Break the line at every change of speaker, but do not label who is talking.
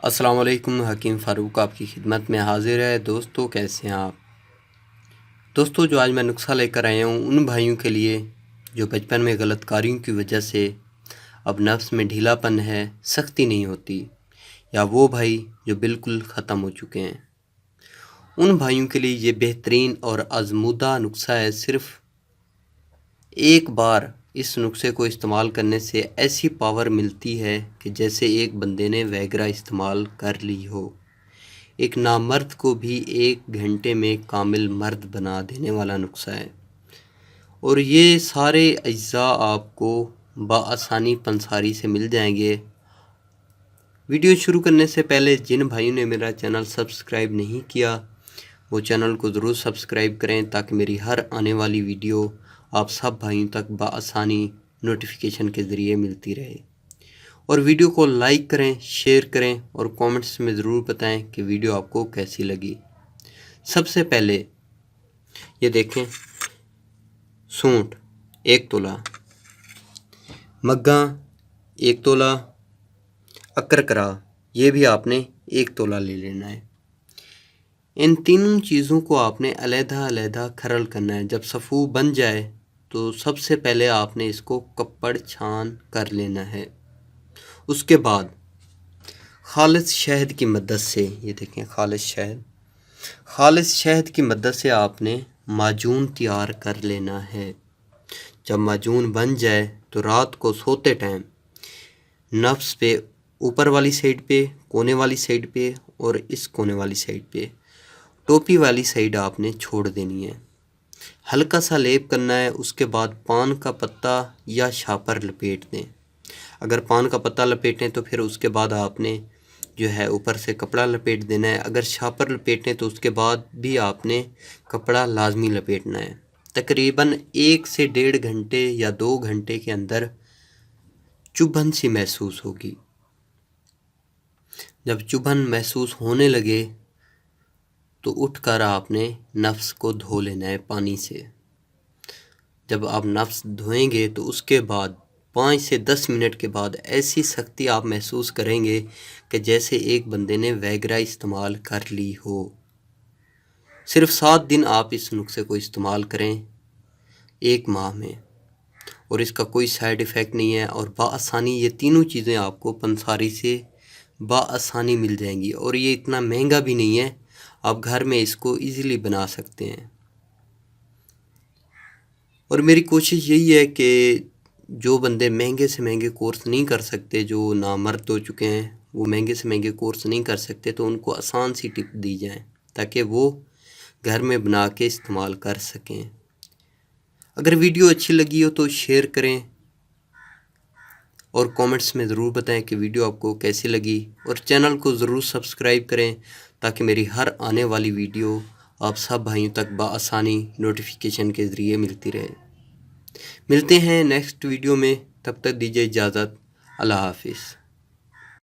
السلام علیکم، حکیم فاروق آپ کی خدمت میں حاضر ہے۔ دوستو کیسے ہیں آپ؟ دوستو جو آج میں نسخہ لے کر آیا ہوں ان بھائیوں کے لیے جو بچپن میں غلط کاریوں کی وجہ سے اب نفس میں ڈھیلا پن ہے، سختی نہیں ہوتی، یا وہ بھائی جو بالکل ختم ہو چکے ہیں، ان بھائیوں کے لیے یہ بہترین اور آزمودہ نسخہ ہے۔ صرف ایک بار اس نسخے کو استعمال کرنے سے ایسی پاور ملتی ہے کہ جیسے ایک بندے نے ویگرا استعمال کر لی ہو۔ ایک نامرد کو بھی 1 گھنٹے میں کامل مرد بنا دینے والا نسخہ ہے، اور یہ سارے اجزاء آپ کو بآسانی پنساری سے مل جائیں گے۔ ویڈیو شروع کرنے سے پہلے جن بھائیوں نے میرا چینل سبسکرائب نہیں کیا وہ چینل کو ضرور سبسکرائب کریں تاکہ میری ہر آنے والی ویڈیو آپ سب بھائیوں تک بآسانی نوٹیفیکیشن کے ذریعے ملتی رہے۔ اور ویڈیو کو لائک کریں، شیئر کریں اور کومنٹس میں ضرور بتائیں کہ ویڈیو آپ کو کیسی لگی۔ سب سے پہلے یہ دیکھیں، سونٹ 1 تولہ، مگاں 1 تولہ، اکرکرا یہ بھی آپ نے 1 تولہ لے لینا ہے۔ ان تینوں چیزوں کو آپ نے علیحدہ علیحدہ کھرل کرنا ہے۔ جب صفو بن جائے تو سب سے پہلے آپ نے اس کو کپڑ چھان کر لینا ہے۔ اس کے بعد خالص شہد کی مدد سے، یہ دیکھیں خالص شہد کی مدد سے آپ نے معجون تیار کر لینا ہے۔ جب معجون بن جائے تو رات کو سوتے ٹائم نفس پہ، اوپر والی سائڈ پہ، کونے والی سائڈ پہ اور اس کونے والی سائڈ پہ، ٹوپی والی سائڈ آپ نے چھوڑ دینی ہے۔ ہلکا سا لیپ کرنا ہے۔ اس کے بعد پان کا پتہ یا شاپر لپیٹ دیں۔ اگر پان کا پتہ لپیٹیں تو پھر اس کے بعد آپ نے جو ہے اوپر سے کپڑا لپیٹ دینا ہے۔ اگر شاپر لپیٹیں تو اس کے بعد بھی آپ نے کپڑا لازمی لپیٹنا ہے۔ تقریباً 1 سے 1.5 گھنٹے یا 2 گھنٹے کے اندر چبھن سی محسوس ہوگی۔ جب چبھن محسوس ہونے لگے تو اٹھ کر آپ نے نفس کو دھو لینا ہے پانی سے۔ جب آپ نفس دھوئیں گے تو اس کے بعد 5 سے 10 منٹ کے بعد ایسی سختی آپ محسوس کریں گے کہ جیسے ایک بندے نے ویگرا استعمال کر لی ہو۔ صرف 7 دن آپ اس نسخے کو استعمال کریں 1 ماہ میں، اور اس کا کوئی سائیڈ ایفیکٹ نہیں ہے، اور بآسانی یہ تینوں چیزیں آپ کو پنساری سے بآسانی مل جائیں گی، اور یہ اتنا مہنگا بھی نہیں ہے، آپ گھر میں اس کو ایزیلی بنا سکتے ہیں۔ اور میری کوشش یہی ہے کہ جو بندے مہنگے سے مہنگے کورس نہیں کر سکتے، جو نامرد ہو چکے ہیں، وہ مہنگے سے مہنگے کورس نہیں کر سکتے، تو ان کو آسان سی ٹپ دی جائیں تاکہ وہ گھر میں بنا کے استعمال کر سکیں۔ اگر ویڈیو اچھی لگی ہو تو شیئر کریں اور کومنٹس میں ضرور بتائیں کہ ویڈیو آپ کو کیسی لگی، اور چینل کو ضرور سبسکرائب کریں تاکہ میری ہر آنے والی ویڈیو آپ سب بھائیوں تک بآسانی نوٹیفیکیشن کے ذریعے ملتی رہے۔ ملتے ہیں نیکسٹ ویڈیو میں، تب تک دیجیے اجازت۔ اللہ حافظ۔